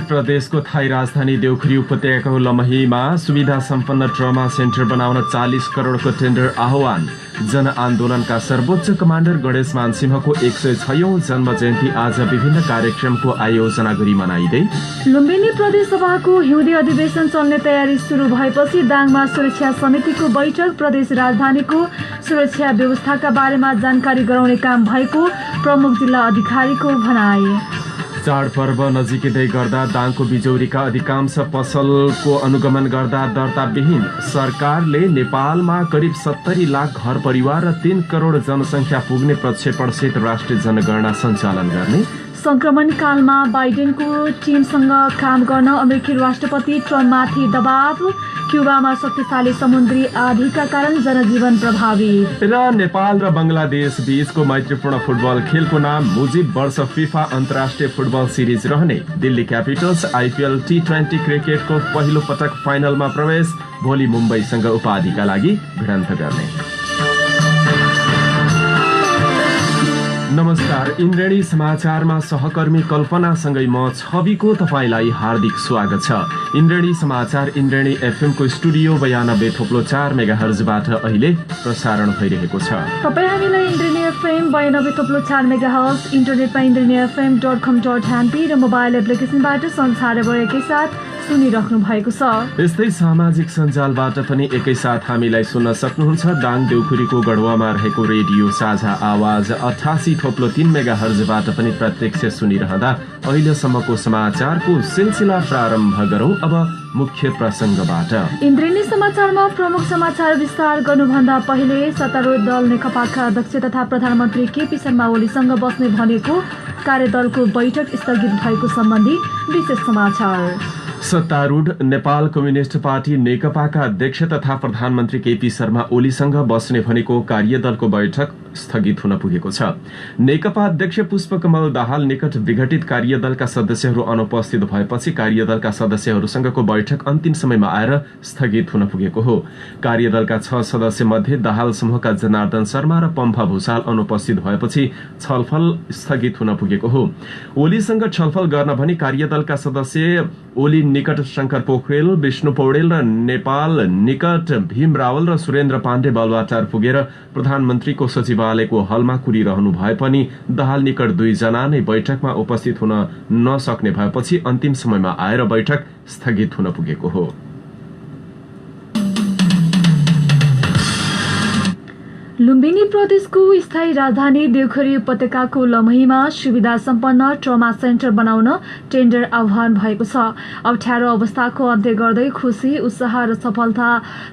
प्रदेशको थाई राजधानी देउखुरी उपत्यकाको लमहीमा सुविधा सम्पन्न ट्रमा सेन्टर बनाउन 40 करोडको टेन्डर आह्वान। जनआन्दोलनका सर्वोच्च कमान्डर गणेश मानसिंहको 106औं जन्म जयन्ती आज विभिन्न कार्यक्रमको आयोजना गरी मनाइँदै। लुम्बिनी प्रदेश सभाको हिउँदे अधिवेशन चल्ने तयारी सुरु भएपछि दाङमा सुरक्षा समितिको बैठक। प्रदेश राजधानीको सुरक्षा व्यवस्थाका बारेमा जानकारी गराउने काम भएको प्रमुख जिल्ला अधिकारीको भनाई। चाडपर्व नजिकै गर्दा दाङको बिजौरीका अधिकांश पसलको अनुगमन गर्दा दर्ताविहीन। सरकारले नेपालमा करिब 70 लाख घर परिवार र 3 करोड जनसङ्ख्या पुग्ने प्रक्षेपणसहित राष्ट्रिय जनगणना सञ्चालन गर्ने। संक्रमण कालमा बाइडेनको टिमसँग काम गर्न अमेरिकी राष्ट्रपति ट्रम्पमाथि दबाव। क्युबामा शक्तिशाली समुद्री आँधीका कारण जनजीवन प्रभावित। र नेपाल र बंगलादेश बीचको मैत्रीपूर्ण फुटबल खेलको नाम मुजिब वर्ष फिफा अन्तर्राष्ट्रिय फुटबल सिरिज रहने। दिल्ली क्यापिटल्स आइपिएल T20 क्रिकेटको पहिलो पटक फाइनलमा प्रवेश। भोलि मुम्बईसँग उपाधिका लागि भिडन्त गर्ने। नमस्कार, इन्द्रेणी समाचारमा सहकर्मी कल्पनासँगै म छविको तपाईलाई हार्दिक स्वागत छ। इन्द्रेणी समाचार इन्द्रेणी एफएमको स्टुडियो 92.4 मेगाहर्जबाट अहिले प्रसारण भइरहेको छ। तपाईँ हामीलाई इन्द्रेणी एफएम 92.4 मेगाहर्ज, इन्टरनेटमा indrenifm.com.np र मोबाइल एप्लिकेसनबाट संसारभर एकैसाथ सुनिराख्नु भएको छ। यस्तै सामाजिक सञ्जालबाट पनि एकैसाथ हामीलाई सुन्न सक्नुहुन्छ। दाङ देउखुरीको गढवामा रहेको रेडियो साझा आवाज 88.3 मेगाहर्जबाट पनि प्रत्यक्ष सुनिरहँदा अहिलेसम्मको समाचारको सिलसिला प्रारम्भ गरौं। अब मुख्य प्रसंगबाट। इन्द्रेणी समाचारमा प्रमुख समाचार विस्तार गर्नुभन्दा पहिले सत्तारूढ दल नेकपाका अध्यक्ष तथा प्रधानमन्त्री केपी शर्मा ओलीसँग बस्ने भनेको कार्यदलको बैठक स्थगित भएको सम्बन्धी विशेष समाचार। सत्तारूढ नेपाल कम्युनिस्ट पार्टी नेकपाका अध्यक्ष तथा प्रधानमन्त्री केपी शर्मा ओलीसँग बस्ने भनेको कार्यदलको बैठक स्थगित हुन पुगेको छ। नेकपा अध्यक्ष पुष्पकमल दाहाल निकट विघटित कार्यदलका सदस्यहरू अनुपस्थित भएपछि कार्यदलका सदस्यहरूसँगको बैठक अन्तिम समयमा आएर स्थगित हुन पुगेको हो। कार्यदलका 6 सदस्य मध्ये दाहाल समूहका जनार्दन शर्मा र पम्फा भूषाल अनुपस्थित भएपछि छलफल स्थगित हुन पुगेको हो। ओलीसँग छलफल गर्न भनी कार्यदलका सदस्य ओली निकट शंकर पोखरेल, विष्णु पौडेल र नेपाल निकट भीम रावल र सुरेन्द्र पाण्डे बलवाटार पुगेर प्रधानमन्त्रीको सचिवालयको हलमा कुरिरहनु भए पनि दाहाल निकट 2 जना नै बैठकमा उपस्थित हुन नसक्ने भएपछि अन्तिम समयमा आएर बैठक स्थगित हुन पुगेको हो। लुम्बिनी प्रदेशको स्थायी राजधानी देउखुरी उपत्यकाको लमहीमा सुविधा सम्पन्न ट्रमा सेन्टर बनाउन टेन्डर आह्वान भएको छ। अप्ठ्यारो अवस्थाको अन्त्य गर्दै खुशी, उत्साह र सफलता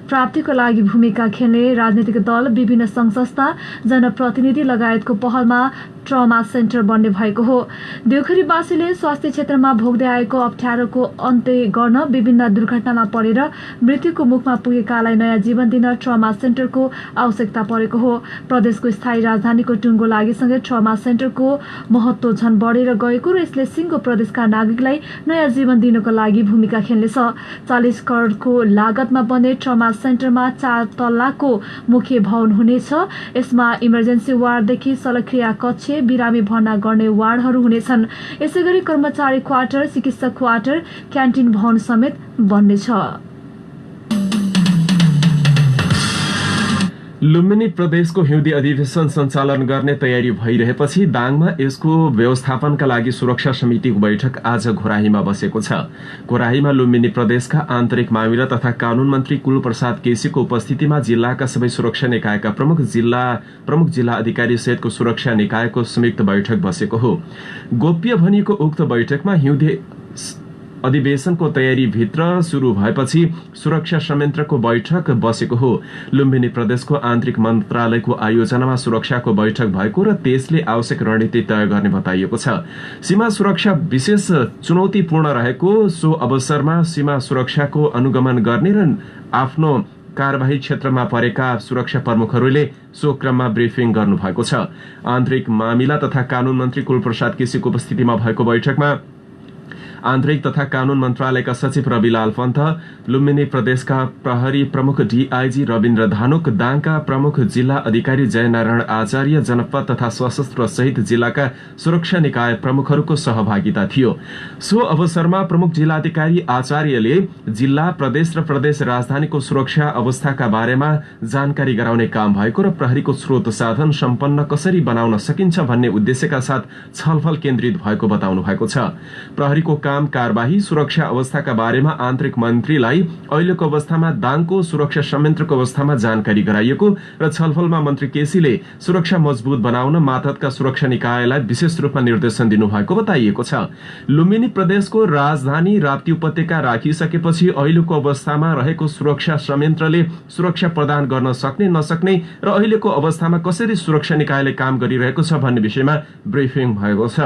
प्राप्तिको लागि भूमिका खेल्ने राजनीतिक दल, विभिन्न सङ्घ संस्था, जनप्रतिनिधि लगायतको पहलमा ट्रमा सेन्टर बन्ने भएको हो। देउखुरीवासीले स्वास्थ्य क्षेत्रमा भोग्दै आएको अप्ठ्यारोको अन्त्य गर्न, विभिन्न दुर्घटनामा परेर मृत्युको मुखमा पुगेकालाई नयाँ जीवन दिन ट्रमा सेन्टरको आवश्यकता परेको हो। प्रदेशको स्थायी राजधानीको टुङ्गो लागेसँगै ट्रमा सेन्टरको महत्व झन बढेर गएको र यसले सिङ्गो प्रदेशका नागरिकलाई नयाँ जीवन दिनको लागि भूमिका खेल्नेछ। 40 करोडको लागतमा बन्ने ट्रमा सेन्टरमा 4 तल्लाको मुख्य भवन हुनेछ। यसमा इमर्जेन्सी वार्डदेखि शल्यक्रिया कक्ष, बिरामी भर्ना गर्ने वार्डहरू हुनेछन्। यसैगरी कर्मचारी क्वार्टर, चिकित्सक क्वार्टर, क्यान्टिन भवन समेत बन्नेछ। लुम्बिनी प्रदेशको हिउँदी अधिवेशन सञ्चालन गर्ने तयारी भइरहेपछि दाङमा यसको व्यवस्थापनका लागि सुरक्षा समितिको बैठक आज घोराहीमा बसेको छ। घोराहीमा लुम्बिनी प्रदेशका आन्तरिक मामिला तथा कानून मन्त्री कुलप्रसाद केसीको उपस्थितिमा जिल्लाका सबै सुरक्षा निकायका प्रमुख जिल्ला अधिकारी सहितको सुरक्षा निकायको संयुक्त बैठक बसेको हो। गोप्य भनिएको उक्त बैठकमा हिउँदे अधिवेशनको तयारी भित्र सुरु भएपछि सुरक्षा संयन्त्रको बैठक बसेको हो। लुम्बिनी प्रदेशको आन्तरिक मन्त्रालयको आयोजनामा सुरक्षाको बैठक भएको र त्यसले आवश्यक रणनीति तय गर्ने बताइएको छ। सीमा सुरक्षा विशेष चुनौतीपूर्ण रहेको सो अवसरमा सीमा सुरक्षाको अनुगमन गर्ने र आफ्नो कार्यवाही क्षेत्रमा परेका सुरक्षा प्रमुखहरूले सो क्रममा ब्रिफिङ गर्नुभएको छ। आन्तरिक मामिला तथा कानून मन्त्री कुलप्रसाद केसीको उपस्थितिमा भएको बैठकमा आन्तरिक तथा कानून मन्त्रालयका सचिव रविलाल पन्त, लुम्बिनी प्रदेशका प्रहरी प्रमुख डीआईजी रविन्द्र धानुक, दाङका प्रमुख जिल्ला अधिकारी जयनारायण आचार्य, जनपद तथा सशस्त्र सहित जिल्लाका सुरक्षा निकाय प्रमुखहरूको सहभागिता थियो। सो अवसरमा प्रमुख जिल्लाधिकारी आचार्यले जिल्ला, प्रदेश र प्रदेश राजधानीको सुरक्षा अवस्थाका बारेमा जानकारी गराउने काम भएको र प्रहरीको स्रोत साधन सम्पन्न कसरी बनाउन सकिन्छ भन्ने उद्देश्यका साथ छलफल केन्द्रित भएको बताउनु भएको छ। प्रहरीको काम कारबाही, सुरक्षा अवस्थाका बारेमा आन्तरिक मन्त्रीलाई अहिलेको अवस्थामा दाङको सुरक्षा संयन्त्रको अवस्थामा जानकारी गराइएको र छलफलमा मन्त्री केसीले सुरक्षा मजबुत बनाउन मातहतका सुरक्षा निकायलाई विशेष रूपमा निर्देशन दिनुभएको बताइएको छ। लुम्बिनी प्रदेशको राजधानी राप्ती उपत्यका राखिसकेपछि अहिलेको अवस्थामा रहेको सुरक्षा संयन्त्रले सुरक्षा प्रदान गर्न सक्ने नसक्ने र अहिलेको अवस्थामा कसरी सुरक्षा निकायले काम गरिरहेको छ भन्ने विषयमा ब्रिफिङ भएको छ।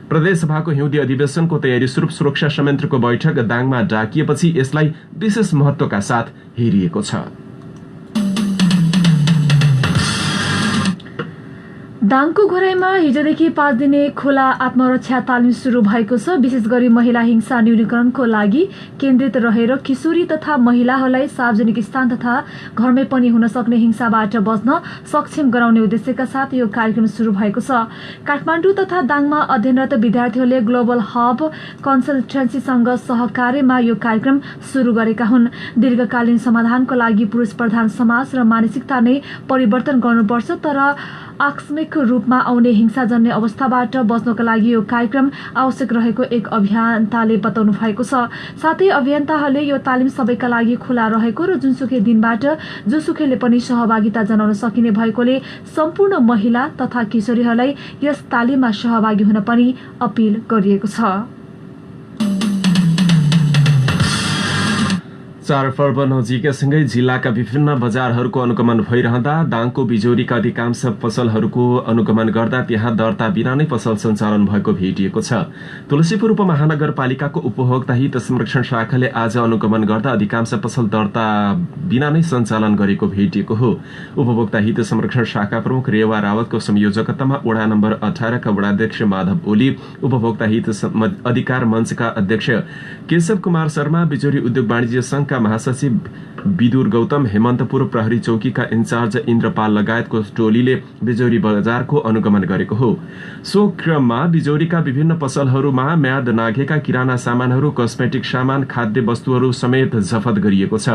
प्रदेशसभाको हिउँदी अधिवेशनको तयारी स्वरूप सुरक्षा संयन्त्रको बैठक दाङमा डाकिएपछि यसलाई विशेष महत्वका साथ हेरिएको छ। दाङको घोराईमा हिजोदेखि 5 दिने खोला आत्मरक्षा तालिम शुरू भएको छ। विशेष गरी महिला हिंसा न्यूनीकरणको लागि केन्द्रित रहेर किशोरी तथा महिलाहरूलाई सार्वजनिक स्थान तथा घरमै पनि हुन सक्ने हिंसाबाट बच्न सक्षम गराउने उद्देश्यका साथ यो कार्यक्रम शुरू भएको छ। काठमाडौँ तथा दाङमा अध्ययनरत विद्यार्थीहरूले ग्लोबल हब कन्सल्टेन्सीसँग सहकार्यमा यो कार्यक्रम शुरू गरेका हुन्। दीर्घकालीन समाधानको लागि पुरुष प्रधान समाज र मानसिकता नै परिवर्तन गर्नुपर्छ, तर आकस्मिक रूपमा आउने हिंसाजन्य अवस्थाबाट बच्नका लागि यो कार्यक्रम आवश्यक रहेको एक अभियन्ताले बताउनु भएको छ। साथै अभियन्ताहरूले यो तालिम सबैका लागि खुला रहेको र जुनसुकै दिनबाट जोसुकैले पनि सहभागिता जनाउन सकिने भएकोले सम्पूर्ण महिला तथा किशोरीहरूलाई यस तालिममा सहभागी हुन पनि अपील गरिएको छ। चाडपर्व नजिकैसँगै जिल्लाका विभिन्न बजारहरूको अनुगमन भइरहँदा दाङको बिजोरीका अधिकांश पसलहरूको अनुगमन गर्दा त्यहाँ दर्ता बिना नै पसल सञ्चालन भएको भेटिएको छ। तुलसीपुर उपमहानगरपालिकाको उपभोक्ता हित संरक्षण शाखाले आज अनुगमन गर्दा अधिकांश पसल दर्ता बिना नै सञ्चालन गरेको भेटिएको हो। उपभोक्ता हित संरक्षण शाखा प्रमुख रेवा रावतको संयोजकतामा वडा नम्बर 18 का वडाध्यक्ष माधव ओली, उपभोक्ता हित अधिकार मञ्चका अध्यक्ष केशव कुमार शर्मा, बिजोरी उद्योग वाणिज्य संघका महासचिव विदुर गौतम, हेमन्तपुर प्रहरी चौकीका इन्चार्ज इन्द्रपाल लगायतको टोलीले बिजोरी बजारको अनुगमन गरेको हो। सो क्रममा बिजोरीका विभिन्न पसलहरूमा म्याद नाघेका किराना सामानहरू, कस्मेटिक सामान, खाद्य वस्तुहरू समेत जफत गरिएको छ।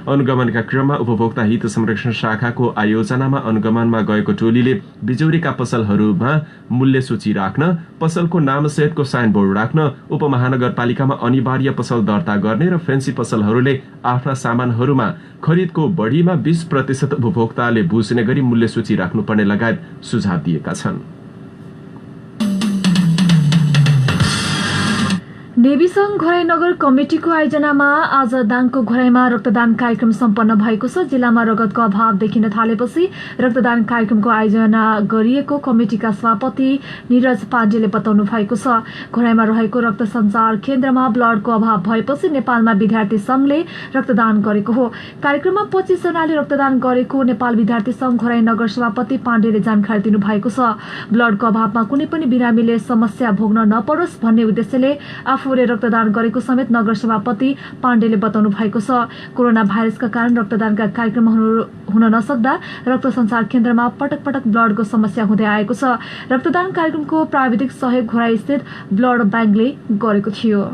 अनुगमनका क्रममा उपभोक्ता हित संरक्षण शाखाको आयोजनामा अनुगमनमा गएको टोलीले बिजोरीका पसलहरूमा मूल्य सूची राख्न, पसलको नाम सहितको साइनबोर्ड राख्न, उपमहानगरपालिकामा अनिवार्य पसल दर्ता गर्ने र फेन्सी पसलहरूले आफ्ना सामानहरूमा खरिदको बढीमा 20% उपभोक्ताले बुझ्ने गरी मूल्य सूची राख्नुपर्ने लगायत सुझाव दिएका छन्। नेविसंघ घोराई नगर कमिटिको आयोजनामा आज दाङको घोराईमा रक्तदान कार्यक्रम सम्पन्न भएको छ। जिल्लामा रगतको अभाव देखिन थालेपछि रक्तदान कार्यक्रमको आयोजना गरिएको कमिटिका सभापति निरज पाण्डेले बताउनु भएको छ। घोराईमा रहेको रक्त सञ्चार केन्द्रमा ब्लडको अभाव भएपछि नेपालमा विद्यार्थी संघले रक्तदान गरेको हो। कार्यक्रममा 25 जनाले रक्तदान गरेको नेपाल विद्यार्थी संघ घोराई नगर सभापति पाण्डेले जानकारी दिनुभएको छ। ब्लडको अभावमा कुनै पनि बिरामीले समस्या भोग्न नपरोस् भन्ने उद्देश्यले आफूले रक्तदान गरेको समेत नगर सभापति पाण्डेले बताउनु भएको छ। कोरोना भाइरसका कारण रक्तदानका कार्यक्रम हुन नसक्दा रक्त सञ्चार केन्द्रमा पटक पटक ब्लडको समस्या हुँदै आएको छ। रक्तदान कार्यक्रमको प्राविधिक सहयोग घोराई स्थित ब्लड ब्याङ्कले गरेको थियो।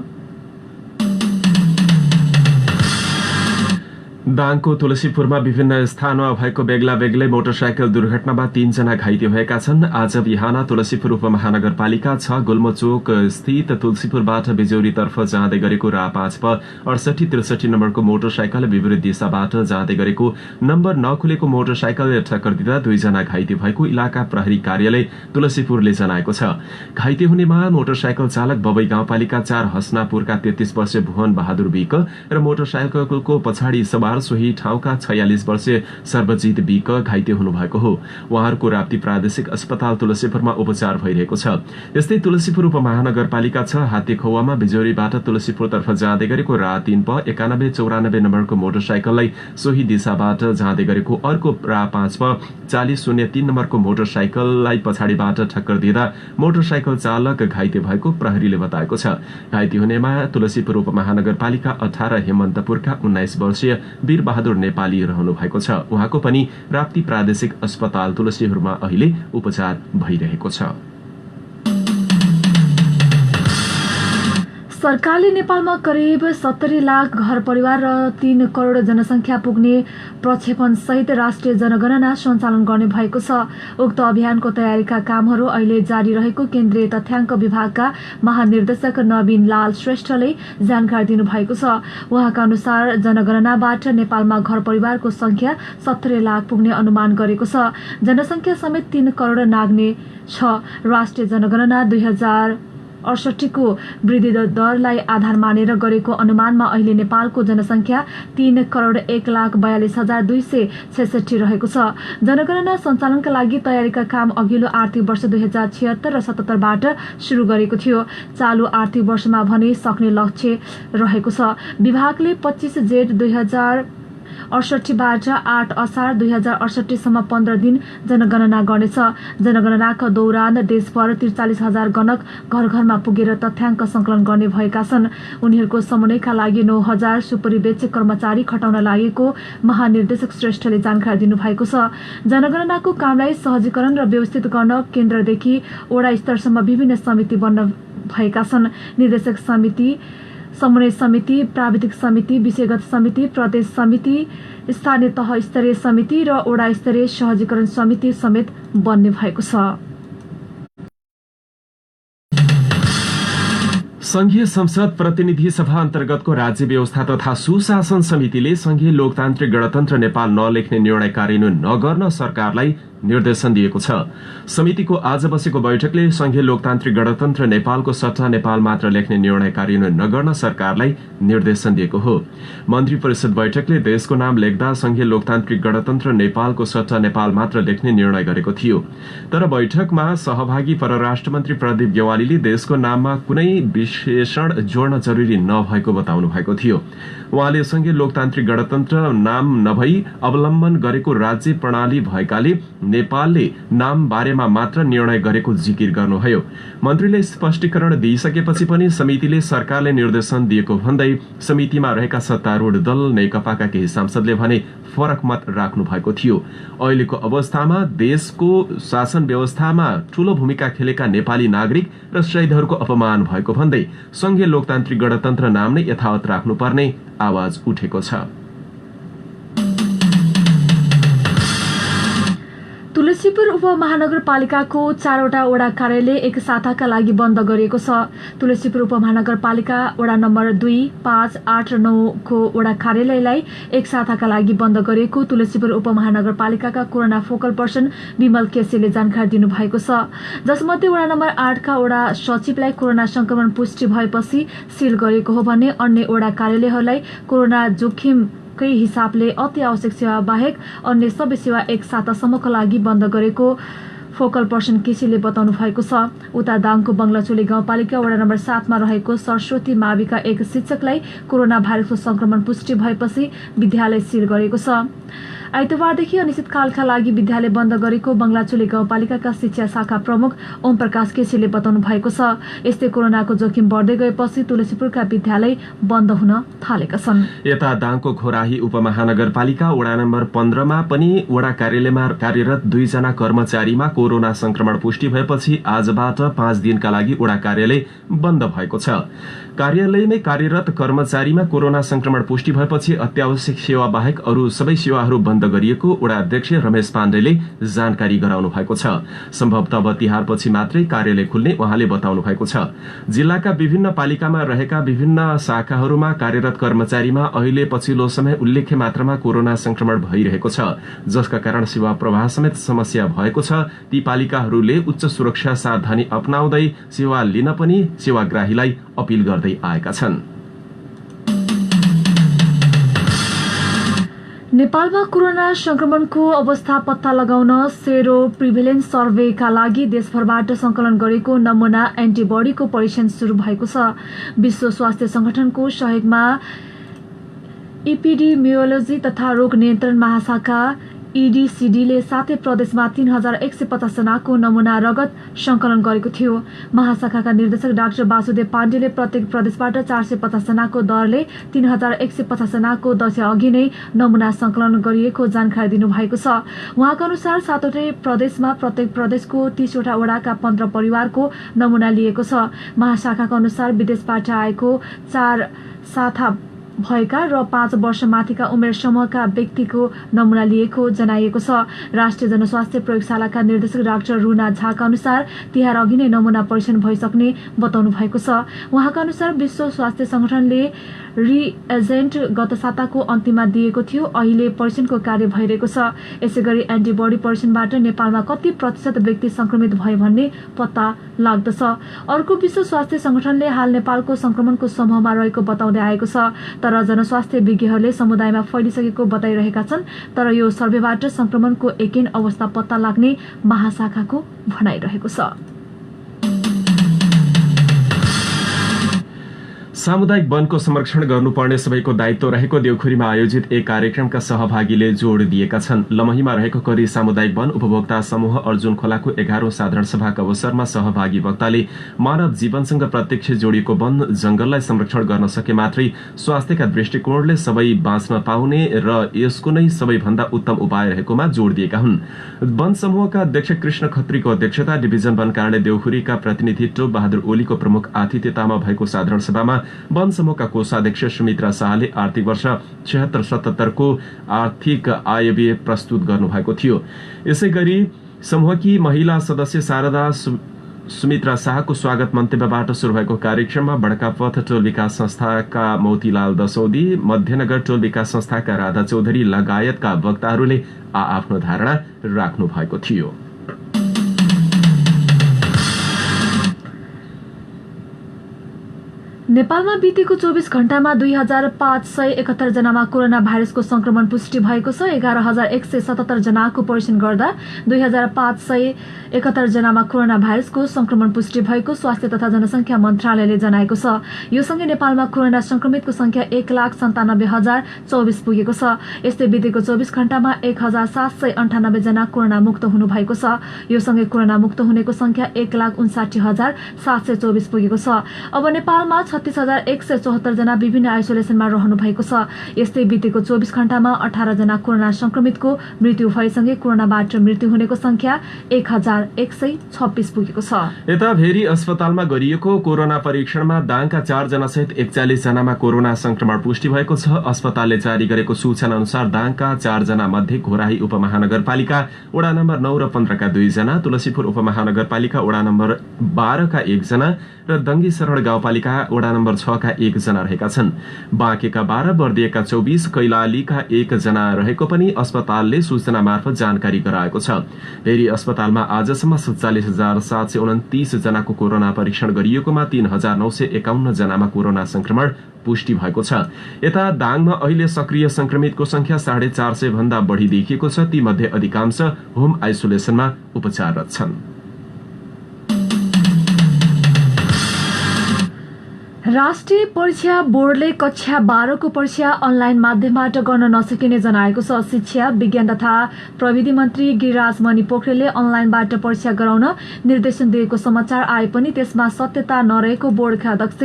दाङको तुलसीपुरमा विभिन्न स्थानमा भएको बेग्ला बेग्लै मोटरसाइकल दुर्घटनामा 3 जना घाइते भएका छन्। आज बिहान तुलसीपुर उपमहानगरपालिका 6 गुल्मो चोक स्थित तुलसीपुरबाट बिजौरीतर्फ जाँदै गरेको RA5 प 6863 नम्बरको मोटरसाइकल विपरीत दिशाबाट जाँदै गरेको नम्बर नखुलेको मोटरसाइकलले ठक्कर दिँदा 2 जना घाइते भएको इलाका प्रहरी कार्यालय तुलसीपुरले जनाएको छ। घाइते हुनेमा मोटरसाइकल चालक बबई गाउँपालिका 4 हसनापुरका 33 वर्षीय भुवन बहादुर विक र मोटरसाइकलको पछाडि सवार सोही ठाउँका 46 वर्षीय सर्वजित बिक घाइते हुनुभएको हो। उहाँहरूको राप्ती प्रादेशिक अस्पताल तुलसीपुरमा उपचार भइरहेको छ। यस्तै तुलसीपुर उपमहानगरपालिका 6 हात्तीखौवामा बिजोरीबाट तुलसीपुरतर्फ जाँदै गरेको रा 3 प 9194 नम्बरको मोटरसाइकललाई सोही दिशाबाट जाँदै गरेको अर्को रा 5 प 4003 नम्बरको मोटरसाइकललाई पछाडिबाट ठक्कर दिँदा मोटरसाइकल चालक घाइते भएको प्रहरीले बताएको छ। घाइते हुनेमा तुलसीपुर उपमहानगरपालिका 18 हेमन्तपुरका 19 वर्षीय वीरबहादुर नेपाली रहनु भएको छ। उहाँको पनि राप्ती प्रादेशिक अस्पताल तुलसीपुरमा अहिले उपचार भइरहेको छ। सरकारले नेपालमा करिब 70 लाख घर परिवार र 3 करोड जनसंख्या पुग्ने प्रक्षेपण सहित राष्ट्रिय जनगणना सञ्चालन गर्ने भएको छ। उक्त अभियानको तयारीका कामहरू अहिले जारी रहेको केन्द्रीय तथ्याङ्क विभागका महानिर्देशक नवीन लाल श्रेष्ठले जानकारी दिनुभएको छ। उहाँका अनुसार जनगणनाबाट नेपालमा घर परिवारको संख्या 70 लाख पुग्ने अनुमान गरेको छ। जनसंख्या समेत 3 करोड नाग्ने छ। राष्ट्रिय जनगणना 2068 को वृद्धि दरलाई आधार मानेर गरेको अनुमानमा अहिले नेपालको जनसंख्या 3 करोड 1,42,266 रहेको छ। जनगणना सञ्चालनका लागि तयारीका काम अघिल्लो आर्थिक वर्ष 2076 र 77बाट शुरू गरेको थियो। चालू आर्थिक वर्षमा भने सक्ने लक्ष्य रहेको छ। विभागले 25 जेठ 2068बाट 8 असार 2068 सम्म 15 दिन जनगणना गर्नेछ। जनगणनाका दौरान देशभर 43,000 गणक घर घरमा पुगेर तथ्याङ्क संकलन गर्ने भएका छन्। उनीहरूको समन्वयका लागि 9,000 सुपरिवेक्षक कर्मचारी खटाउन लागेको महानिर्देशक श्रेष्ठले जानकारी दिनुभएको छ। जनगणनाको कामलाई सहजीकरण र व्यवस्थित गर्न केन्द्रदेखि वडा स्तरसम्म विभिन्न समिति बन्न भएका छन्। निर्देशक समिति, समन्वय समिति, प्राविधिक समिति, विषयगत समिति, प्रदेश समिति, स्थानीय तह स्तरीय समिति र वडा स्तरीय सहजीकरण समिति समेत बन्ने भएको छ। संघीय संसद प्रतिनिधि सभा अन्तर्गतको राज्य व्यवस्था तथा सुशासन समितिले संघीय लोकतान्त्रिक गणतन्त्र नेपाल नलेख्ने निर्णय कार्यान्वयन नगर्न सरकारलाई निर्देशन दिएको छ। समितिको आज बसेको बैठकले संघीय लोकतान्त्रिक गणतन्त्र नेपालको सट्टा नेपाल मात्र लेख्ने निर्णय कार्यान्वयन नगर्न सरकारलाई निर्देशन दिएको हो। मन्त्री परिषद बैठकले देशको नाम लेख्दा संघीय लोकतान्त्रिक गणतन्त्र नेपालको सट्टा नेपाल मात्र लेख्ने निर्णय गरेको थियो। तर बैठकमा सहभागी परराष्ट्र मन्त्री प्रदीप गेवालीले देशको नाममा कुनै विशेषण जोड्न जरुरी नभएको बताउनु भएको थियो। उहाँले संघीय लोकतान्त्रिक गणतन्त्र नाम नभई अवलम्बन गरेको राज्य प्रणाली भएकाले नेपालले नाम बारेमा मात्र निर्णय गरेको जिकिर गर्नुभयो। मन्त्रीले स्पष्टीकरण दिइसकेपछि पनि समितिले सरकारले निर्देशन दिएको भन्दै समितिमा रहेका सत्तारूढ दल नेकपाका केही सांसदले भने फरक मत राख्नु भएको थियो। अहिलेको अवस्थामा देशको शासन व्यवस्थामा ठूलो भूमिका खेलेका नेपाली नागरिक र शहीदहरूको अपमान भएको भन्दै संघीय लोकतान्त्रिक गणतन्त्र नाम नै यथावत राख्नुपर्ने आवाज उठेको छ। तुलसीपुर उपमहानगरपालिकाको 4वटा वडा कार्यालय एक साताका लागि बन्द गरिएको छ। तुलसीपुर उपमहानगरपालिका वडा नम्बर 2, 5, 8 र 9 को वडा कार्यालयलाई एक साताका लागि बन्द गरिएको तुलसीपुर उपमहानगरपालिकाका कोरोना फोकल पर्सन विमल केसीले जानकारी दिनुभएको छ। जसमध्ये वडा नम्बर 8 का वडा सचिवलाई कोरोना संक्रमण पुष्टि भएपछि सील गरिएको हो भने अन्य वडा कार्यालयहरूलाई कोरोना जोखिम हिसाबले अति आवश्यक सेवा बाहेक अन्य सबै सेवा एक सातासम्मका लागि बन्द गरेको फोकल पर्सन केसीले बताउनु भएको छ। उता दाङको बंगलाचोली गाउँपालिका वडा नम्बर 7 मा रहेको सरस्वती माविका एक शिक्षकलाई कोरोना भाइरसको संक्रमण पुष्टि भएपछि विद्यालय सील गरेको छ। आइतबारदेखि अनिश्चितकालका लागि विद्यालय बन्द गरेको बंगलाचोली गाउँपालिकाका शिक्षा शाखा प्रमुख ओम प्रकाश केसीले बताउनु भएको छ। यस्तै कोरोनाको जोखिम बढ्दै गएपछि तुलसीपुरका विद्यालय बन्द हुन थालेका छन्। यता दाङको घोराही उपमहानगरपालिका वडा नम्बर 15 मा पनि वडा कार्यालयमा कार्यरत 2 जना कर्मचारीमा कोरोना संक्रमण पुष्टि भएपछि आजबाट 5 दिनका लागि वडा कार्यालय बन्द भएको छ। कार्यालयमै कार्यरत कर्मचारीमा कोरोना संक्रमण पुष्टि भएपछि अत्यावश्यक सेवा बाहेक अरू सबै सेवाहरू बन्द गरिएको वडा अध्यक्ष रमेश पाण्डेले जानकारी गराउनु भएको छ। सम्भवतः अब तिहारपछि मात्रै कार्यालय खुल्ने उहाँले बताउनु भएको छ। जिल्लाका विभिन्न पालिकामा रहेका विभिन्न शाखाहरूमा कार्यरत कर्मचारीमा अहिले पछिल्लो समय उल्लेख्य मात्रामा कोरोना संक्रमण भइरहेको छ, जसका कारण सेवा प्रवाह समेत समस्या भएको छ। ती पालिकाहरूले उच्च सुरक्षा सावधानी अपनाउँदै सेवा लिन पनि सेवाग्राहीलाई अपील गर्दै आएका छन्। नेपालमा कोरोना संक्रमणको अवस्था पत्ता लगाउन सेरो प्रिभिलेन्स सर्वेका लागि देशभरबाट संकलन गरेको नमूना एन्टिबडीको परीक्षण शुरू भएको छ। विश्व स्वास्थ्य संगठनको सहयोगमा एपिडेमियोलोजी तथा रोग नियन्त्रण महाशाखा EDCD-ले 7 प्रदेशमा 3150 जनाको नमूना रगत संकलन गरेको थियो। महाशाखाका निर्देशक डाक्टर वासुदेव पाण्डेले प्रत्येक प्रदेशबाट 450 जनाको दरले 3150 जनाको दशा अघि नै नमूना संकलन गरिएको जानकारी दिनुभएको छ। उहाँका अनुसार 7वटै प्रदेशमा प्रत्येक प्रदेशको 30वटा वडाका 15 परिवारको नमूना लिएको छ। महाशाखाका अनुसार विदेशबाट आएको 4 साथा भएका र 5 वर्ष माथिका उमेर समूहका व्यक्तिको नमूना लिएको जनाइएको छ। राष्ट्रिय जनस्वास्थ्य प्रयोगशालाका निर्देशक डाक्टर रुना झाका अनुसार तिहार अघि नै नमूना परीक्षण भइसक्ने बताउनु भएको छ। उहाँका अनुसार विश्व स्वास्थ्य संगठनले रिएजेन्ट गत साताको अन्तिममा दिएको थियो। अहिले परीक्षणको कार्य भइरहेको छ। यसैगरी एन्टिबडी परीक्षणबाट नेपालमा कति प्रतिशत व्यक्ति संक्रमित भए भन्ने पत्ता लाग्दछ। अर्को विश्व स्वास्थ्य संगठनले हाल नेपालको संक्रमणको समूहमा रहेको बताउँदै आएको छ। तर जनस्वास्थ्य विज्ञहरूले समुदायमा फैलिसकेको बताइरहेका छन्। तर यो सर्वेबाट संक्रमणको एकेन अवस्था पत्ता लाग्ने महाशाखाको भनाइरहेको छ। सामुदायिक वनको संरक्षण गर्नुपर्ने सबैको दायित्व रहेको देउखुरीमा आयोजित एक कार्यक्रमका सहभागीले जोड़ दिएका छन्। लमहीमा रहेको करी सामुदायिक वन उपभोक्ता समूह अर्जुन खोलाको 11औं साधारण सभाका अवसरमा सहभागी वक्ताले मानव जीवनसँग प्रत्यक्ष जोडिएको वन जंगललाई संरक्षण गर्न सके मात्रै स्वास्थ्यका दृष्टिकोणले सबै बाँच्न पाउने र यसको नै सबैभन्दा उत्तम उपाय रहेकोमा जोड़ दिएका हुन्। वन समूहका अध्यक्ष कृष्ण खत्रीको अध्यक्षता डिभिजन वन कार्यालय देउखुरीका प्रतिनिधि टोप बहादुर ओलीको प्रमुख आतिथ्यतामा भएको साधारण सभामा वन समूहका कोषाध्यक्ष सुमित्रा शाहले आर्थिक वर्ष 76-77 को आर्थिक आयव्यय प्रस्तुत गर्नुभएको थियो। यसैगरी समूहकी महिला सदस्य शारदा सुमित्रा शाहको स्वागत मन्तव्यबाट शुरू भएको कार्यक्रममा बडकापथ टोल विकास संस्थाका मोतीलाल दसौदी, मध्यनगर टोल विकास संस्थाका राधा चौधरी लगायतका वक्ताहरूले आफ्नो धारणा राख्नु भएको थियो। नेपालमा बितेको 24 घण्टामा 2571 जनामा कोरोना भाइरसको संक्रमण पुष्टि भएको छ। 11177 जनाको परीक्षण गर्दा 2571 जनामा कोरोना भाइरसको संक्रमण पुष्टि भएको स्वास्थ्य तथा जनसंख्या मन्त्रालयले जनाएको छ। यो सँगै नेपालमा कोरोना संक्रमितको संख्या 1,97,024 पुगेको छ। यस्तै बितेको 24 घण्टामा 1798 जना कोरोना मुक्त हुनुभएको छ। यो सँगै कोरोना मुक्त हुनेको संख्या 1,59,724 पुगेको छ। अब नेपालमा 36,174 जना विभिन्न आइसोलेसनमा रहनु भएको छ। यस्तै बितेको 24 घण्टामा 18 जना कोरोना संक्रमितको मृत्यु भएसँगै कोरोनाबाट मृत्यु हुनेको संख्या 1,126 पुगेको छ। यता भेरी अस्पतालमा गरिएको कोरोना परीक्षणमा दाङका 4 जना सहित 41 जनामा कोरोना संक्रमण पुष्टि भएको छ। अस्पतालले जारी गरेको सूचना अनुसार दाङका 4 जना मध्ये घोराही उपमहानगरपालिका वडा नम्बर 9 र 15 का 2 जना, तुलसीपुर उपमहानगरपालिका वडा नम्बर 12 का 1 जना र दङ्गी शरण गाउँपालिका वडा नम्बर 6 का 1 जना रहेका छन्। बाँकेका 12, बर्दिएका 24, कैलालीका 1 जना रहेको पनि अस्पतालले सूचना मार्फत जानकारी गराएको छ। भेरी अस्पतालमा आजसम्म 47,729 जनाको कोरोना परीक्षण गरिएकोमा 3,951 जनामा कोरोना संक्रमण पुष्टि भएको छ। यता दाङमा अहिले सक्रिय संक्रमितको संख्या 450 भन्दा बढी देखिएको छ। ती मध्ये अधिकांश होम आइसोलेसनमा उपचाररत छन्। राष्ट्रिय परीक्षा बोर्डले कक्षा 12 को परीक्षा अनलाइन माध्यमबाट गर्न नसकिने जनाएको छ। शिक्षा विज्ञान तथा प्रविधि मन्त्री गिरिराज मणि पोखरेलले अनलाइनबाट परीक्षा गराउन निर्देशन दिएको समाचार आए पनि त्यसमा सत्यता नरहेको बोर्डका अध्यक्ष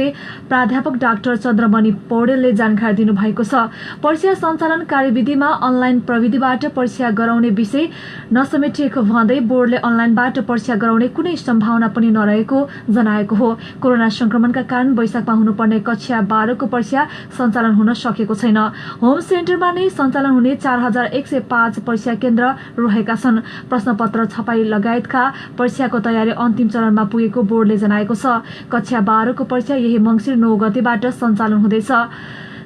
प्राध्यापक डाक्टर चन्द्रमणि पौडेलले जानकारी दिनुभएको छ। परीक्षा सञ्चालन कार्यविधिमा अनलाइन प्रविधिबाट परीक्षा गराउने विषय नसमेटिएको भन्दै बोर्डले अनलाइनबाट परीक्षा गराउने कुनै सम्भावना पनि नरहेको जनाएको हो। कोरोना संक्रमणका कारण वैशाखमा हुनुपर्ने कक्षा 12 को परीक्षा सञ्चालन हुन सकेको छैन। होम सेन्टरमा नै सञ्चालन हुने 4105 परीक्षा केन्द्र रहेका छन्। प्रश्नपत्र छपाई लगायतका परीक्षाको तयारी अन्तिम चरणमा पुगेको बोर्डले जनाएको छ। कक्षा 12 को परीक्षा यही मंसिर 9 गतेबाट सञ्चालन हुँदैछ।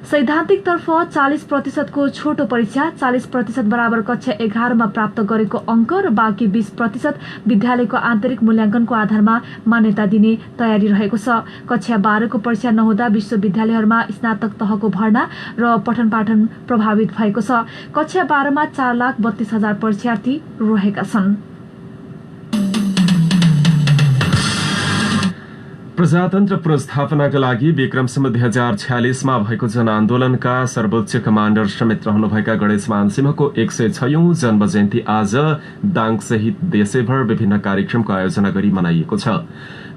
सैद्धान्तिकतर्फ 40% को छोटो परीक्षा, 40% बराबर कक्षा 11 मा प्राप्त गरेको अङ्क र बाँकी 20% विद्यालयको आन्तरिक मूल्याङ्कनको आधारमा मान्यता दिने तयारी रहेको छ। कक्षा 12 को परीक्षा नहुँदा विश्वविद्यालयहरूमा स्नातक तहको भर्ना र पठन पाठन प्रभावित भएको छ। कक्षा 12 मा 4,32,000 परीक्षार्थी रहेका छन्। प्रजातन्त्र पुनर्स्थापनाका लागि विक्रम सम्वत 2046 मा भएको जनआन्दोलनका सर्वोच्च कमाण्डर समेत रहनुभएका गणेशमान सिंहको 106औं जन्म जयन्ती आज दाङसहित देशैभर विभिन्न कार्यक्रमको आयोजना गरी मनाइएको छ।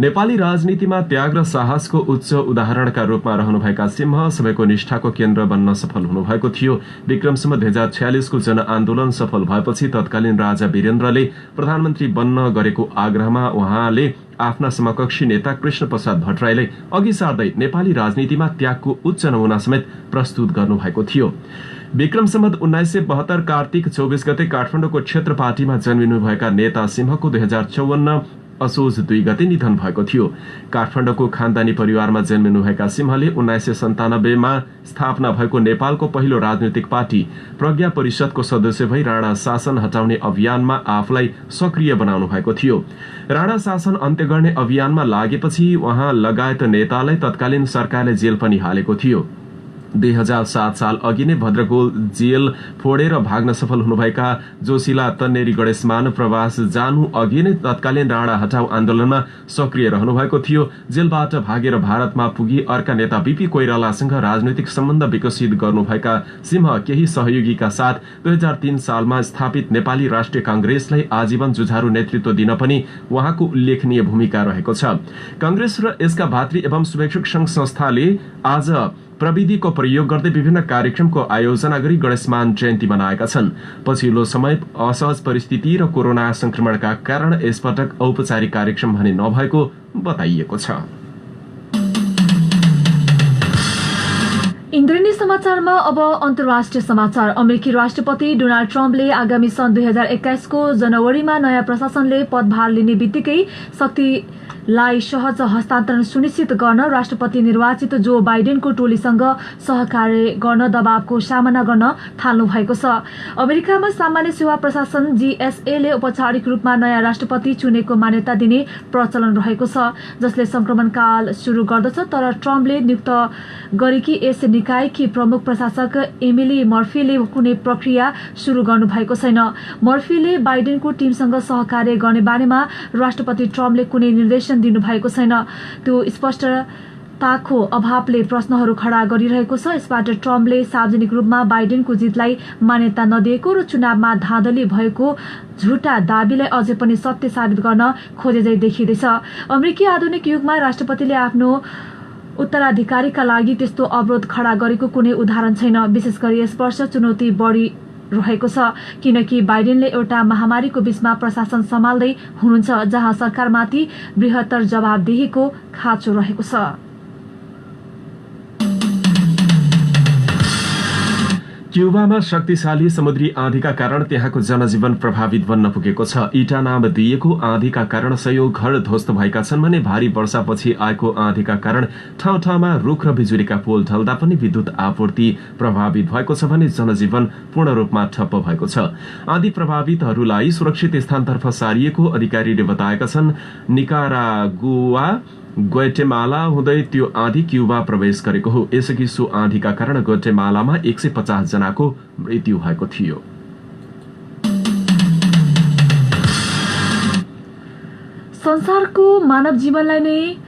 नेपाली राजनीतिमा त्याग र साहसको उच्च उदाहरणका रूपमा रहनुभएका सिंह सबैको निष्ठाको केन्द्र बन्न सफल हुनुभएको थियो। विक्रम सम्वत 2046 को जनआन्दोलन सफल भएपछि तत्कालीन राजा वीरेन्द्रले प्रधानमन्त्री बन्न गरेको आग्रहमा उहाँले आफ्ना समकक्षी नेता कृष्ण प्रसाद भट्टराईलाई अघि सार्दै नेपाली राजनीतिमा त्यागको उच्च नमुना समेत प्रस्तुत गर्नुभएको थियो। विक्रम सम्वत 1972 कार्तिक 24 गते काठमाडौँको क्षेत्र पार्टीमा जन्मिनुभएका नेता सिंहको 2054 असोज 2 गते निधन भएको थियो। काठमाडौँको खानदानी परिवारमा जन्मिनुभएका सिंहले 1997 मा स्थापना भएको नेपालको पहिलो राजनैतिक पार्टी प्रज्ञा परिषदको सदस्य भई राणा शासन हटाउने अभियानमा आफूलाई सक्रिय बनाउनु भएको थियो। राणा शासन अन्त्य गर्ने अभियानमा लागेपछि उहाँ लगायत नेतालाई तत्कालीन सरकारले जेल पनि हालेको थियो। 2007 साल अघि नै भद्रकोल जेल फोडेर भाग्न सफल हुनुभएका जोशीला तन्नेरी गणेशमान प्रवास जानु अघि नै तत्कालीन राणा हटाउ आन्दोलनमा सक्रिय रहनुभएको थियो। जेलबाट भागेर भारतमा पुगी अर्का नेता बीपी कोइरालासँग राजनैतिक सम्बन्ध विकसित गर्नुभएका सिंह केही सहयोगीका साथ 2003 सालमा स्थापित नेपाली राष्ट्रिय कांग्रेसलाई आजीवन जुझारू नेतृत्व दिन पनि उहाँको उल्लेखनीय भूमिका रहेको छ। कांग्रेस र यसका भातृ एवं शुभेच्छुक संघ संस्थाले आज प्रविधिको प्रयोग गर्दै विभिन्न कार्यक्रमको आयोजना गरी गणेशमान जयन्ती मनाएका छन्। पछिल्लो समय असहज परिस्थिति र कोरोना संक्रमणका कारण यसपटक औपचारिक कार्यक्रम भने नभएको बताइएको छ। इन्द्रेणी समाचारमा अब अन्तर्राष्ट्रिय समाचार। अमेरिकी राष्ट्रपति डोनाल्ड ट्रम्पले आगामी सन् 2021 को जनवरीमा नयाँ प्रशासनले पदभार लिने बित्तिकै शक्तिलाई सहज हस्तान्तरण सुनिश्चित गर्न राष्ट्रपति निर्वाचित जो बाइडेनको टोलीसँग सहकार्य गर्न दबावको सामना गर्न थाल्नु भएको छ। अमेरिकामा सामान्य सेवा प्रशासन जीएसए ले औपचारिक रूपमा नयाँ राष्ट्रपति चुनेको मान्यता दिने प्रचलन रहेको छ, जसले संक्रमणकाल शुरू गर्दछ। तर ट्रम्पले नियुक्त गरेकी यस निकायकी प्रमुख प्रशासक एमिली मर्फीले कुनै प्रक्रिया शुरू गर्नु भएको छैन। मर्फीले बाइडेनको टिमसँग सहकार्य गर्ने बारेमा राष्ट्रपति ट्रम्पले कुनै निर्देशन दिनुभएको छैन। त्यो स्पष्टताको अभावले प्रश्नहरू खडा गरिरहेको छ। यसबाट ट्रम्पले सार्वजनिक रूपमा बाइडेनको जितलाई मान्यता नदिएको र चुनावमा धाँधली भएको झुटा दाबीलाई अझै पनि सत्य साबित गर्न खोजेझै देखिँदैछ। अमेरिकी आधुनिक युगमा राष्ट्रपतिले आफ्नो उत्तराधिकारीका लागि त्यस्तो अवरोध खडा गरेको कुनै उदाहरण छैन। विशेष गरी यस वर्ष चुनौती बढी रहेको छ किनकि बाइडेनले एउटा महामारीको बीचमा प्रशासन सम्हाल्दै हुनुहुन्छ, जहाँ सरकारमाथि बृहत्तर जवाबदेहीको खाँचो रहेको छ। क्युबामा शक्तिशाली समुद्री आँधीका कारण त्यहाँको जनजीवन प्रभावित बन्न पुगेको छ। इटा नाम दिइएको आँधीका कारण सयौं घर ध्वस्त भएका छन् भने भारी वर्षापछि आएको आँधीका कारण ठाउँ ठाउँमा रुख र बिजुलीका पोल ढल्दा पनि विद्युत आपूर्ति प्रभावित भएको छ भने जनजीवन पूर्ण रूपमा ठप्प भएको छ। आँधी प्रभावितहरूलाई सुरक्षित स्थानतर्फ सारिएको अधिकारीले बताएका छन्। निकारागुआ ग्वाटेमाला हुँदै त्यो आँधी क्युबा प्रवेश गरेको हो। यसअघि सो आँधीका कारण ग्वाटेमालामा 150 जनाको मृत्यु भएको थियो। संसारको मानव जीवनलाई नै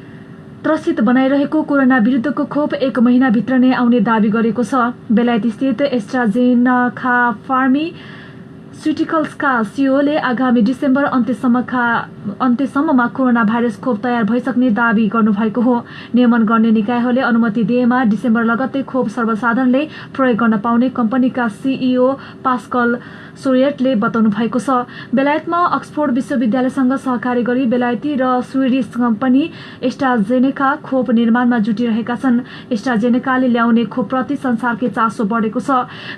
त्रसित बनाइरहेको कोरोना विरुद्धको खोप 1 महिनाभित्र नै आउने दावी गरेको छ। बेलायत स्थित एस्ट्राजेनेका फार्मास्युटिकल्सका सीओले आगामी डिसेम्बर अन्त्यसम्ममा कोरोना भाइरस खोप तयार भइसक्ने दावी गर्नुभएको हो। नियमन गर्ने निकायहरूले अनुमति दिएमा डिसेम्बर लगत्तै खोप सर्वसाधारणले प्रयोग गर्न पाउने कम्पनीका सीईओ पास्कल सोरियटले बताउनु भएको छ। बेलायतमा अक्सफोर्ड विश्वविद्यालयसँग सहकारी गरी बेलायती र स्विडिश कम्पनी एस्ट्राजेनेका खोप निर्माणमा जुटिरहेका छन्। एस्ट्राजेनेकाले ल्याउने खोपप्रति संसारकै चासो बढेको छ।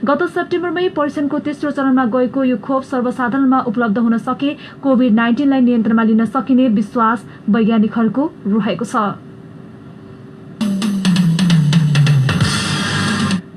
गत सेप्टेम्बरमै परीक्षणको तेस्रो चरणमा गएको यो खोप सर्वसाधारणमा उपलब्ध हुन सके कोभिड-19 लाई नियन्त्रणमा लिन सकिने विश्वास वैज्ञानिकहरूको रहेको छ।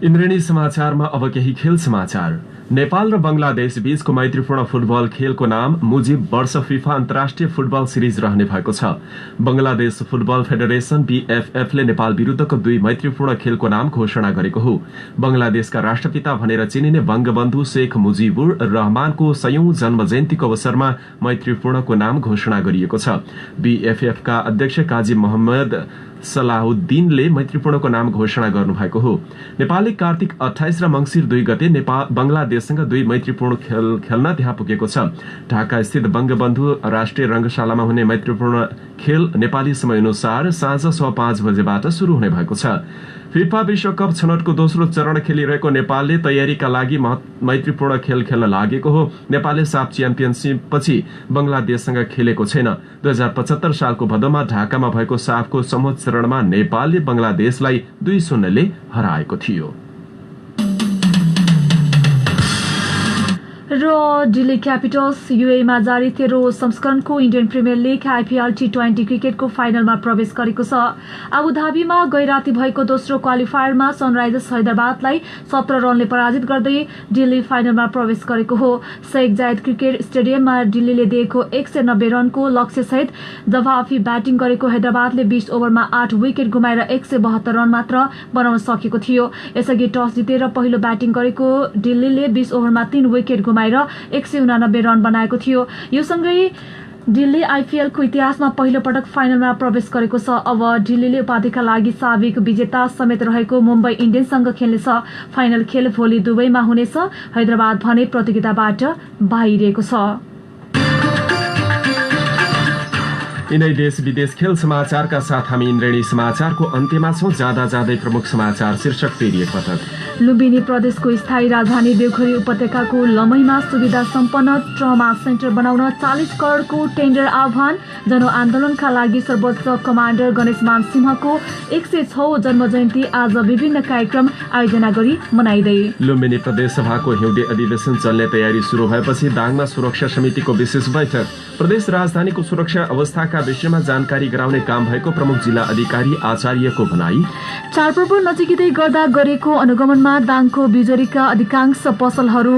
इन्द्रेणी समाचारमा अब केही खेल समाचार। नेपाल र बंगलादेश बीचको मैत्रीपूर्ण फुटबल खेलको नाम मुजिब वर्ष फिफा अन्तर्राष्ट्रिय फुटबल सिरिज रहने भएको छ। बंगलादेश फुटबल फेडरेशन बीएफएफले नेपाल विरुद्धको 2 मैत्रीपूर्ण खेलको नाम घोषणा गरेको हो। बंगलादेशका राष्ट्रपिता भनेर चिनिने बंगबन्धु शेख मुजिबुर रहमानको 100औं जन्म जयन्तीको अवसरमा मैत्रीपूर्णको नाम घोषणा गरिएको छ। बीएफएफका अध्यक्ष काजी मोहम्मद सलाहुद्दीनले मैत्रीपूर्णको नाम घोषणा गर्नुभएको हो। नेपालले कार्तिक 28 र मंसिर 2 गते बंगलादेशसँग 2 मैत्रीपूर्ण खेल खेल्न त्यहाँ पुगेको छ। ढाका स्थित बंगबन्धु राष्ट्रिय रंगशालामा हुने मैत्रीपूर्ण खेल नेपाली समयअनुसार साँझ 5:15 बजेबाट शुरू हुने भएको छ। फिफा विश्वकप छनौटको दोस्रो चरण खेलिरहेको नेपालले तयारीका लागि मैत्रीपूर्ण खेल खेल्न लागेको हो। नेपालले साफ च्याम्पियनशिप पछि बंगलादेशसँग खेलेको छैन। 2075 सालको भदौमा ढाकामा भएको साफको समूह चरणमा नेपालले बंगलादेशलाई 2-0 ले हराएको थियो। र दिल्ली क्यापिटल्स युएमा जारी 13औं संस्करणको इन्डियन प्रिमियर लिग आइपीएल टी20 क्रिकेटको फाइनलमा प्रवेश गरेको छ। आबुधाबीमा गैराती भएको दोस्रो क्वालिफायरमा सनराइजर्स हैदराबादलाई 17 रनले पराजित गर्दै दिल्ली फाइनलमा प्रवेश गरेको हो। शेख जायद क्रिकेट स्टेडियममा दिल्लीले दिएको 190 रनको लक्ष्यसहित जवाफी ब्याटिङ गरेको हैदराबादले 20 ओभरमा 8 विकेट गुमाएर 172 रन मात्र बनाउन सकेको थियो। यसअघि टस जितेर पहिलो ब्याटिङ गरेको दिल्लीले 20 ओभरमा 3 विकेट गुमाएर 189 रन बनाएको थियो। यो सँगै दिल्ली आइपीएलको इतिहासमा पहिलो पटक फाइनलमा प्रवेश गरेको छ। अब दिल्लीले उपाधिका लागि साबिक विजेता समेत रहेको मुम्बई इन्डियन्ससँग खेल्नेछ। फाइनल खेल भोलि दुबईमा हुनेछ। हैदराबाद भने प्रतियोगिताबाट बाहिरिएको छ। यिनै देश विदेश खेल समाचारका साथ हामी इन्द्रेणी समाचारको अन्त्यमा छौं। जाँदै प्रमुख समाचार शीर्षक फेरि एकपटक। लुम्बिनी प्रदेशको स्थायी राजधानी देवखरी उपत्यकाको लमैमा सुविधा सम्पन्न ट्रमा सेन्टर बनाउन 40 करोडको टेन्डर आह्वान। जनआन्दोलनका लागि सर्वोच्च कमान्डर गणेशमान सिंहको 106औं जन्म जयन्ती आज विभिन्न कार्यक्रम आयोजना गरी मनाइँदै। लुम्बिनी प्रदेश सभाको हिउँदे अधिवेशन चल्ने तयारी शुरू भएपछि दाङमा सुरक्षा समितिको विशेष बैठक। प्रदेश राजधानीको सुरक्षा अवस्थाका विषयमा जानकारी गराउने काम भएको प्रमुख जिल्ला अधिकारी आचार्यको भनाई। चाडपर्व नजिकै गर्दा गरेको अनुगमनमा दाङको बिजोरीका अधिकांश पसलहरू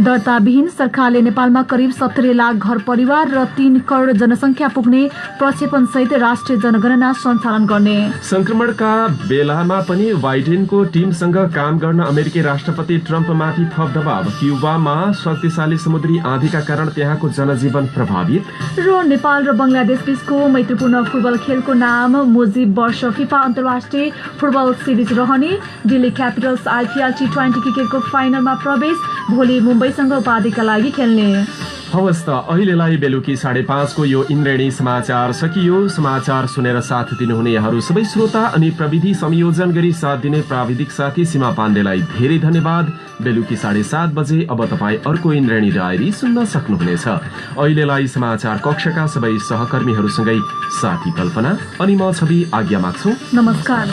दर्ताविहीन। सरकारले नेपालमा करिब 70 लाख घर परिवार र 3 करोड जनसंख्या पुग्ने प्रक्षेपण सहित राष्ट्रिय जनगणना सञ्चालन गर्ने। संक्रमणका बेलामा पनि बाइडेनको टिमसँग काम गर्न अमेरिकी राष्ट्रपति ट्रम्पमाथि थप दबाव। क्युबामा शक्तिशाली समुद्री आँधीका कारण त्यहाँको जनजीवन प्रभावित। र नेपाल र बंगलादेश बीचको मैत्रीपूर्ण फुटबल खेलको नाम मुजिब वर्ष फिफा अन्तर्राष्ट्रिय फुटबल सिरिज रहने। दिल्ली क्यापिटल्स आइपीएल टी20 क्रिकेटको फाइनलमा प्रवेश। भोलि मुम्बईसँग उपाधिका लागि खेल्ने। हवस् त अहिलेलाई बेलुकी 5:30 को यो इन्द्रेणी समाचार सकियो। समाचार सुनेर साथ दिनुहुने यहाँहरू सबै श्रोता अनि प्रविधि संयोजन गरी साथ दिने प्राविधिक साथी सीमा पाण्डेलाई धेरै धन्यवाद। बेलुकी 7:30 बजे अब तपाईँ अर्को इन्द्रेणी डायरी सुन्न सक्नुहुनेछ। अहिलेलाई समाचार कक्षका सबै सहकर्मीहरूसँगै साथी कल्पना अनि म छवि आज्ञा माग्छु। नमस्कार।